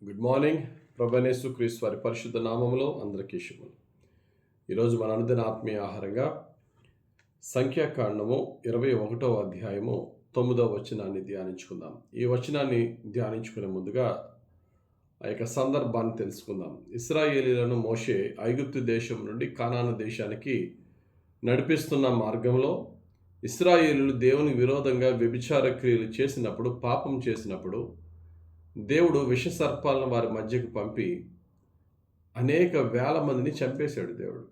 Good morning. ప్రభువైన యేసుక్రీస్తు వారి పరిశుద్ధ నామములో అందరికీ శుభములు. ఈరోజు మన అనుదిన ఆత్మీయ ఆహారంగా సంఖ్యాకాండము 21వ అధ్యాయము 9వ వచనాన్ని ధ్యానించుకుందాం. ఈ వచనాన్ని ధ్యానించుకునే ముందుగా ఆ యొక్క సందర్భాన్ని తెలుసుకుందాం. ఇశ్రాయేలీయులను మోషే ఐగుప్తు దేశం నుండి కానాను దేశానికి నడిపిస్తున్న మార్గంలో ఇశ్రాయేలీయులు దేవునికి విరోధంగా వ్యభిచార క్రియలు చేసినప్పుడు, పాపం చేసినప్పుడు దేవుడు విష సర్పాలను వారి మధ్యకు పంపి అనేక వేల మందిని చంపేశాడు దేవుడు.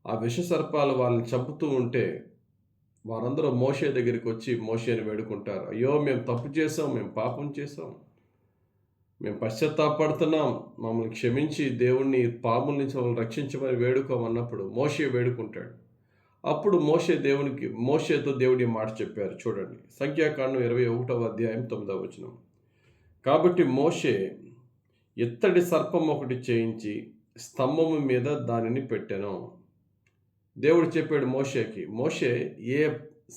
ఆ విష సర్పాలు వాళ్ళని చంపుతూ ఉంటే వారందరూ మోషే దగ్గరికి వచ్చి మోషేని వేడుకుంటారు. అయ్యో, మేము తప్పు చేసాం, మేము పాపం చేసాం, మేము పశ్చాత్తాపడుతున్నాం, మమ్మల్ని క్షమించి దేవుణ్ణి పాముల నుంచి మమ్మల్ని రక్షించమని వేడుకోమన్నప్పుడు మోషే వేడుకుంటాడు. అప్పుడు మోషేతో దేవుడి మాట చెప్పారు. చూడండి, సంఖ్యాకాండం 21వ అధ్యాయం 9వ వచనం. కాబట్టి మోషే ఇత్తడి సర్పం ఒకటి చేయించి స్తంభము మీద దానిని పెట్టెను. దేవుడు చెప్పాడు మోషేకి, మోషే ఏ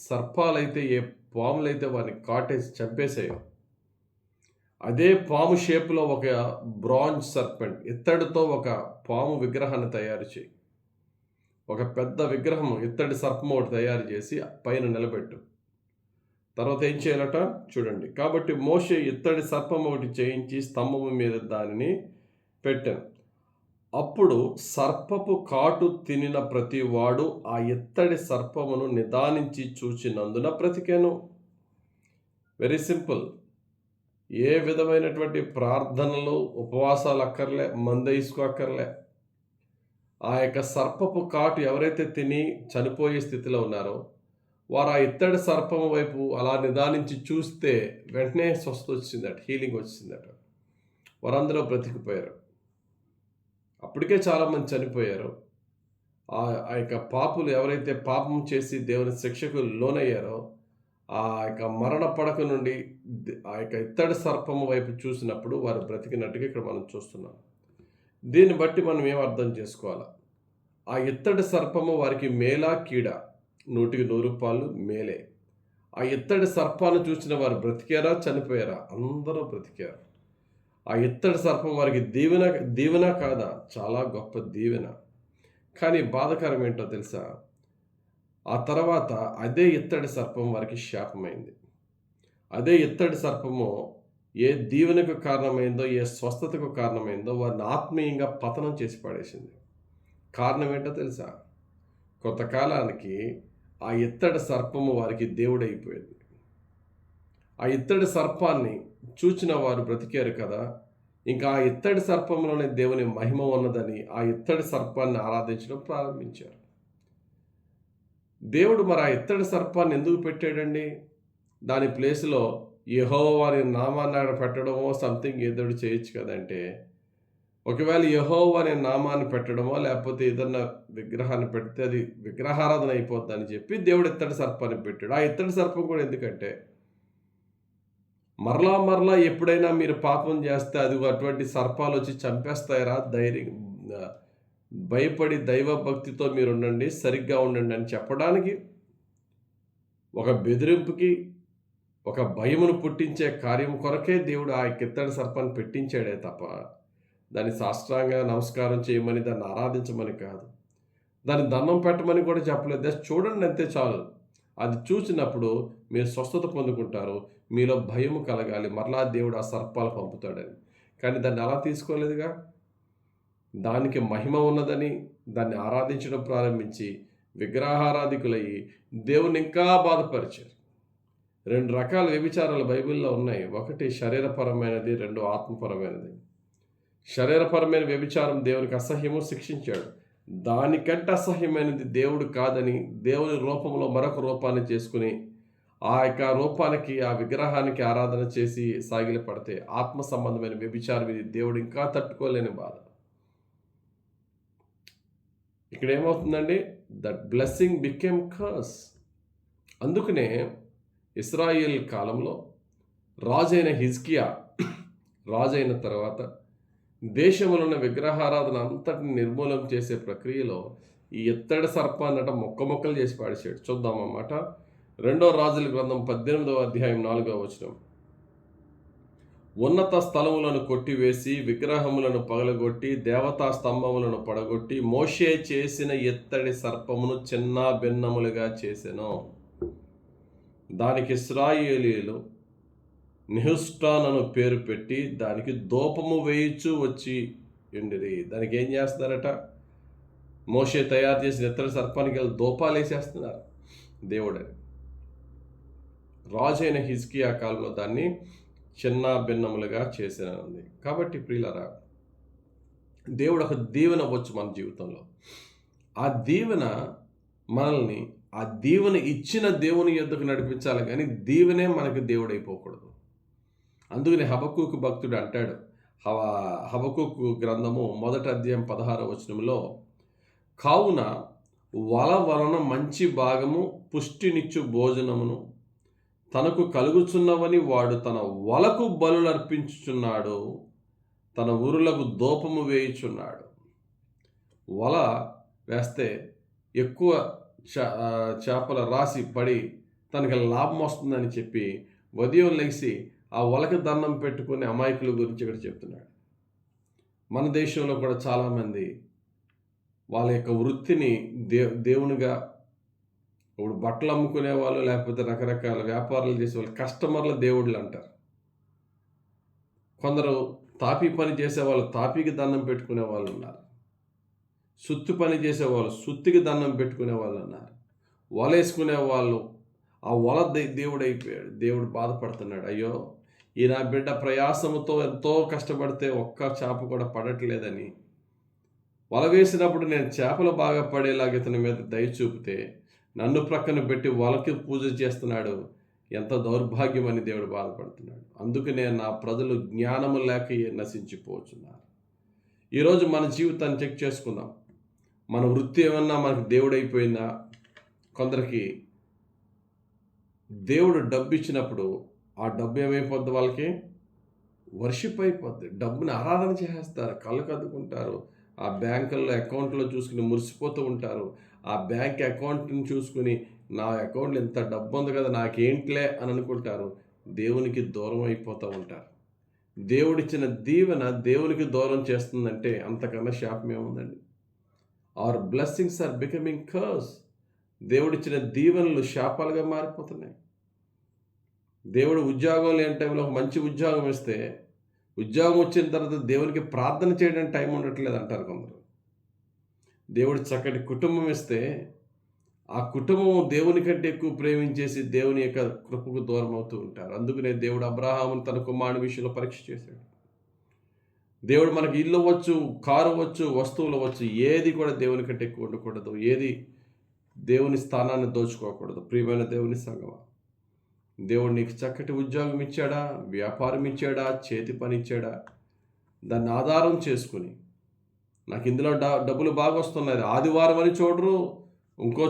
సర్పాలైతే, ఏ పాములైతే వారిని కాటేసి చంపేసాయో అదే పాము షేపులో ఒక బ్రాంజ్ సర్పెంట్, ఇత్తడితో ఒక పాము విగ్రహాన్ని తయారు చేయి. ఒక పెద్ద విగ్రహం, ఇత్తడి సర్పం ఒకటి తయారు చేసి పైన నిలబెట్టు. తర్వాత ఏం చేయాలట చూడండి. కాబట్టి మోషే ఇత్తడి సర్పం ఒకటి చేయించి స్తంభము మీద దానిని పెట్టాను. అప్పుడు సర్పపు కాటు తినిన ప్రతి వాడు ఆ ఇత్తడి సర్పమును నిదానించి చూచినందున బ్రతికెను. Very simple. ఏ విధమైనటువంటి ప్రార్థనలు, ఉపవాసాలు అక్కర్లే, మందేసుకో అక్కర్లే. ఆ యొక్క సర్పపు కాటు ఎవరైతే తిని చనిపోయే స్థితిలో ఉన్నారో వారు ఆ ఇత్తడి సర్పం వైపు అలా నిదానించి చూస్తే వెంటనే స్వస్థ వచ్చిందట, హీలింగ్ వచ్చిందట. వారందరూ బ్రతికిపోయారు. అప్పటికే చాలామంది చనిపోయారు. ఆ యొక్క పాపులు ఎవరైతే పాపం చేసి దేవుని శిక్షకు లోనయ్యారో ఆ యొక్క మరణ పడక నుండి ఆ యొక్క ఇత్తడి సర్పము వైపు చూసినప్పుడు వారు బ్రతికినట్టుగా ఇక్కడ మనం చూస్తున్నాం. దీన్ని బట్టి మనం ఏం అర్థం చేసుకోవాలి? ఆ ఇత్తడి సర్పము వారికి మేలా కీడా? 100% మేలే. ఆ ఇత్తడి సర్పాన్ని చూసిన వారు బ్రతికారా, చనిపోయారా? అందరూ బ్రతికారు. ఆ ఇత్తడి సర్పం వారికి దీవెన కాదా? చాలా గొప్ప దీవెన. కానీ బాధకరం ఏంటో తెలుసా? ఆ తర్వాత అదే ఇత్తడి సర్పం వారికి శాపమైంది. అదే ఇత్తడి సర్పము ఏ దీవెనకు కారణమైందో, ఏ స్వస్థతకు కారణమైందో వారిని ఆత్మీయంగా పతనం చేసి పడేసింది. కారణం ఏంటో తెలుసా? కొంతకాలానికి ఆ ఇత్తడి సర్పము వారికి దేవుడైపోయింది. ఆ ఇత్తడి సర్పాన్ని చూచిన వారు బ్రతికారు కదా, ఇంకా ఆ ఇత్తడి సర్పంలోనే దేవుని మహిమ ఉన్నదని ఆ ఇత్తడి సర్పాన్ని ఆరాధించడం ప్రారంభించారు. దేవుడు మరి ఆ ఇత్తడి సర్పాన్ని ఎందుకు పెట్టాడండి? దాని ప్లేస్లో యెహోవా అనే నామాన్ని పెట్టడమో సంథింగ్ ఏదో చేయొచ్చు కదంటే, ఒకవేళ యెహోవా అనే నామాన్ని పెట్టడమో లేకపోతే ఏదన్నా విగ్రహాన్ని పెడితే అది విగ్రహారాధన అయిపోద్దని చెప్పి దేవుడు ఇత్తడి సర్పాన్ని పెట్టాడు. ఆ ఇత్తడి సర్పం కూడా ఎందుకంటే మరలా ఎప్పుడైనా మీరు పాపం చేస్తే అది అటువంటి సర్పాలు వచ్చి చంపేస్తాయరా, భయపడి దైవ భక్తితో మీరు ఉండండి, సరిగ్గా ఉండండి అని చెప్పడానికి, ఒక బెదిరింపుకి, ఒక భయమును పుట్టించే కార్యం కొరకే దేవుడు ఆ ఇత్తడి సర్పాన్ని పెట్టించాడే తప్ప దాన్ని సాష్టాంగ నమస్కారం చేయమని, దాన్ని ఆరాధించమని కాదు. దాన్ని దండం పెట్టమని కూడా చెప్పలేదు. జస్ట్ చూడండి అంతే చాలు. అది చూసినప్పుడు మీరు స్వస్థత పొందుకుంటారు, మీలో భయము కలగాలి, మరలా దేవుడు ఆ సర్పాలు పంపుతాడని. కానీ దాన్ని అలా తీసుకోలేదుగా. దానికి మహిమ ఉన్నదని దాన్ని ఆరాధించడం ప్రారంభించి విగ్రహారాధికులయ్యి దేవుని ఇంకా బాధపరిచారు. 2 రకాల వ్యభిచారాలు బైబిల్లో ఉన్నాయి. ఒకటి శరీరపరమైనది, 2 ఆత్మపరమైనది. శరీరపరమైన వ్యభిచారం దేవునికి అసహ్యము, శిక్షించాడు. దానికంటే అసహ్యమైనది దేవుడు కాదని దేవుని రూపంలో మరొక రూపాన్ని చేసుకుని ఆ యొక్క రూపానికి, ఆ విగ్రహానికి ఆరాధన చేసి సాగిలి పడితే ఆత్మ సంబంధమైన వ్యభిచారం ఇది దేవుడు ఇంకా తట్టుకోలేని బాధ. ఇక్కడ ఏమవుతుందండి? That blessing became curse. అందుకనే ఇశ్రాయేల్ కాలంలో రాజైన హిజ్కియా రాజైన తర్వాత దేశంలో ఉన్న విగ్రహారాధన అంతటిని నిర్మూలన చేసే ప్రక్రియలో ఈ ఇత్తడి సర్పాన్నట మొక్కలు చేసి పాడేశాడు. చూద్దామన్నమాట. 2 రాజుల గ్రంథం 18వ అధ్యాయం 4వ వచనం. ఉన్నత స్థలములను కొట్టివేసి విగ్రహములను పగలగొట్టి దేవతా స్తంభములను పడగొట్టి మోషే చేసిన ఇత్తడి సర్పమును చిన్న భిన్నములుగా చేసెను. దానికి ఇశ్రాయేలీయులు నెహుష్టాన్ అను పేరు పెట్టి దానికి ధూపము వేయుచూ వచ్చి ఉండిరి. దానికి ఏం చేస్తున్నారట? మోషే తయారు చేసిన ఇత్తడి సర్పానికి వెళ్ళి ధూపాలు వేసేస్తున్నారు దేవుడని. రాజైన హిజ్కియా కాలంలో దాన్ని చిన్న భిన్నములుగా చేసినది. కాబట్టి ప్రియులారా, దేవుడు ఒక దీవెన వచ్చు మన జీవితంలో. ఆ దీవెన మనల్ని ఆ దీవెన ఇచ్చిన దేవుని యొద్దకు నడిపించాలి, కానీ దీవెనే మనకు దేవుడైపోకూడదు. అందుకని హబక్కూకు భక్తుడు అంటాడు, హబక్కూకు గ్రంథము 1వ అధ్యాయం 16వ వచనంలో, కావున వల వలన మంచి భాగము పుష్టినిచ్చు భోజనమును తనకు కలుగుచున్నవని వాడు తన వలకు బలులర్పించుచున్నాడు, తన ఊరులకు ధూపము వేయుచున్నాడు. వల వేస్తే ఎక్కువ చేపల రాసి పడి తనకి లాభం వస్తుందని చెప్పి ఉదయం లేచి ఆ వలకి దండం పెట్టుకునే అమాయకుల గురించి ఇక్కడ చెప్తున్నాడు. మన దేశంలో కూడా చాలామంది వాళ్ళ యొక్క వృత్తిని దేవునిగా, ఇప్పుడు బట్టలు అమ్ముకునే వాళ్ళు, లేకపోతే రకరకాల వ్యాపారాలు చేసే వాళ్ళు కస్టమర్ల దేవుళ్ళు అంటారు. కొందరు తాపీ పని చేసేవాళ్ళు తాపీకి దండం పెట్టుకునే వాళ్ళు ఉన్నారు. సుత్తి పని చేసేవాళ్ళు సుత్తికి దండం పెట్టుకునే వాళ్ళు ఉన్నారు. వలేసుకునే వాళ్ళు ఆ వల దేవుడు అయిపోయాడు. దేవుడు బాధపడుతున్నాడు, అయ్యో ఈ నా బిడ్డ ప్రయాసముతో ఎంతో కష్టపడితే ఒక్క చేప కూడా పడట్లేదని. వల వేసినప్పుడు నేను చేపలు బాగా పడేలాగా ఇతని మీద దయ చూపితే నన్ను ప్రక్కన పెట్టి వలకి పూజ చేస్తున్నాడు, ఎంత దౌర్భాగ్యం అని దేవుడు బాధపడుతున్నాడు. అందుకనే నా ప్రజలు జ్ఞానము లేక నశించిపోతున్నారు. ఈరోజు మన జీవితాన్ని చెక్ చేసుకుందాం. మన వృత్తి ఏమన్నా మనకు దేవుడు అయిపోయిందా? కొందరికి దేవుడు డబ్బు ఇచ్చినప్పుడు ఆ డబ్బు ఏమైపోద్ది, వాళ్ళకి వర్షిప్ అయిపోద్ది. డబ్బుని ఆరాధన చేసేస్తారు, కళ్ళు కద్దుకుంటారు, ఆ బ్యాంకుల్లో అకౌంట్లో చూసుకుని మురిసిపోతూ ఉంటారు. ఆ బ్యాంక్ అకౌంట్ని చూసుకుని నా అకౌంట్లో ఇంత డబ్బు ఉంది కదా నాకేంట్లే అని అనుకుంటారు. దేవునికి దూరం అయిపోతూ ఉంటారు. దేవుడిచ్చిన దీవెన దేవునికి దూరం చేస్తుందంటే అంతకన్నా శాపం ఏముందండి? Our blessings are becoming curse. దేవుడిచ్చిన దీవెనలు శాపాలుగా మారిపోతున్నాయి. దేవుడు ఉద్యోగం లేని టైంలో ఒక మంచి ఉద్యోగం ఇస్తే ఉద్యోగం వచ్చిన తర్వాత దేవునికి ప్రార్థన చేయడానికి టైం ఉండట్లేదు అంటారు కొందరు. దేవుడు చక్కటి కుటుంబం ఇస్తే ఆ కుటుంబం దేవుని కంటే ఎక్కువ ప్రేమించేసి దేవుని యొక్క కృపకు దూరం అవుతూ ఉంటారు. అందుకనే దేవుడు అబ్రహామును తన కుమారుని విషయంలో పరీక్ష చేశాడు. దేవుడు మనకి ఇల్లు అవ్వచ్చు, కారు అవ్వచ్చు, వస్తువులు అవ్వచ్చు, ఏది కూడా దేవుని కంటే ఎక్కువ ఉండకూడదు. ఏది దేవుని స్థానాన్ని దోచుకోకూడదు. ప్రియమైన దేవుని సంగమా, దేవుడు నీకు చక్కటి ఉద్యోగం ఇచ్చాడా, వ్యాపారం ఇచ్చాడా, చేతి పని ఇచ్చాడా, దాన్ని ఆధారం చేసుకుని నాకు ఇందులో డబ్బులు బాగా వస్తున్నాయి, ఆదివారం అని చూడరు, ఇంకో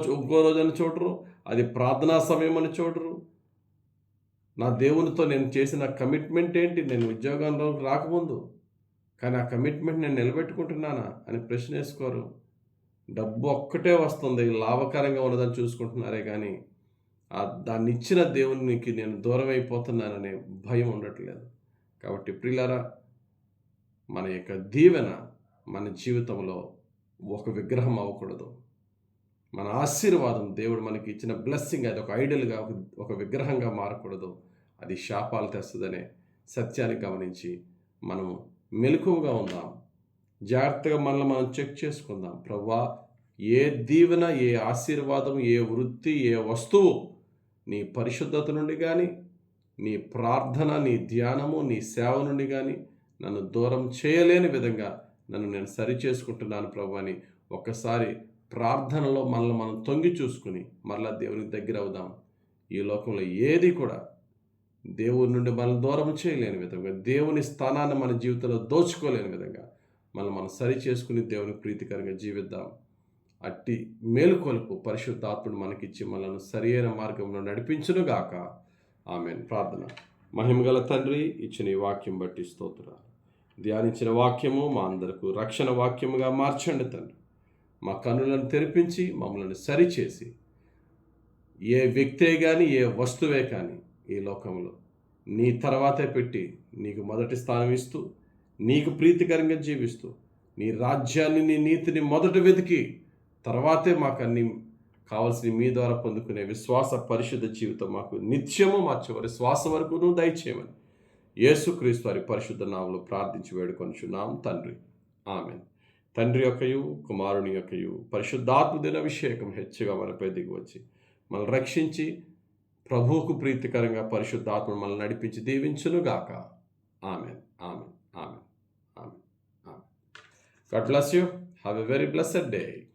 రోజు అని చూడరు, అది ప్రార్థనా సమయం అని చూడరు. నా దేవునితో నేను చేసిన కమిట్మెంట్ ఏంటి? నేను ఉద్యోగంలో రాకముందు, కానీ ఆ కమిట్మెంట్ నేను నిలబెట్టుకుంటున్నానా అని ప్రశ్న వేసుకోరు. డబ్బు ఒక్కటే వస్తుంది, లాభకరంగా ఉన్నదని చూసుకుంటున్నారే కానీ దాన్ని ఇచ్చిన దేవునికి నేను దూరం అయిపోతున్నాననే భయం ఉండట్లేదు. కాబట్టి ప్రియులారా, మన యొక్క దీవెన మన జీవితంలో ఒక విగ్రహం అవ్వకూడదు. మన ఆశీర్వాదం, దేవుడు మనకి ఇచ్చిన బ్లెస్సింగ్, అది ఒక ఐడల్గా, ఒక విగ్రహంగా మారకూడదు. అది శాపాలు తెస్తుందనే సత్యాన్ని గమనించి మనము మెలకువగా ఉందాం. జాగ్రత్తగా మనల్ని మనం చెక్ చేసుకుందాం. ప్రభువా, ఏ దీవెన, ఏ ఆశీర్వాదం, ఏ వృత్తి, ఏ వస్తువు నీ పరిశుద్ధత నుండి కానీ, నీ ప్రార్థన, నీ ధ్యానము, నీ సేవ నుండి కానీ నన్ను దూరం చేయలేని విధంగా నన్ను నేను సరి చేసుకుంటున్నాను ప్రభు అని ఒక్కసారి ప్రార్థనలో మనల్ని మనం తొంగి చూసుకుని మరలా దేవునికి దగ్గర అవుదాం. ఈ లోకంలో ఏది కూడా దేవుని నుండి మనల్ని దూరం చేయలేని విధంగా, దేవుని స్థానాన్ని మన జీవితంలో దోచుకోలేని విధంగా మనం సరి చేసుకుని దేవునికి ప్రీతికరంగా జీవిద్దాం. అట్టి మేలుకొలుపు పరిశుద్ధాత్ముడు మనకిచ్చి మనల్ని సరియైన మార్గంలో నడిపించునుగాక. ఆమేన్. ప్రార్థన. మహిమగల తండ్రి, ఇచ్చిన ఈ వాక్యం బట్టి స్తోత్రాలు. ధ్యానించిన వాక్యము మా అందరకు రక్షణ వాక్యముగా మార్చండి తండ్రి. మా కన్నులను తెరిపించి మమ్మల్ని సరిచేసి, ఏ వ్యక్తే కానీ, ఏ వస్తువే కానీ ఈ లోకంలో నీ తర్వాతే పెట్టి నీకు మొదటి స్థానం ఇస్తూ, నీకు ప్రీతికరంగా జీవిస్తూ, నీ రాజ్యాన్ని, నీ నీతిని మొదట వెతికి తర్వాతే మాకు అన్ని కావలసిన మీ ద్వారా పొందుకునే విశ్వాస పరిశుద్ధ జీవితం మాకు నిత్యము మా చివరి శ్వాస వరకు నువ్వు దయచేయమని యేసుక్రీస్తు వారి పరిశుద్ధ నామములో ప్రార్థించి వేడుకొనుచున్నాం తండ్రి. ఆమేన్. తండ్రి యొక్కయు, కుమారుని యొక్కయు, పరిశుద్ధాత్మ దిన అభిషేకం హెచ్చుగా మనపై దిగి వచ్చి మనల్ని రక్షించి ప్రభువుకు ప్రీతికరంగా పరిశుద్ధాత్మ మనల్ని నడిపించి దీవించునుగాక. ఆమేన్. ఆమేన్. ఆమేన్. ఆమేన్. ఆమేన్. God bless you. Have a very blessed day.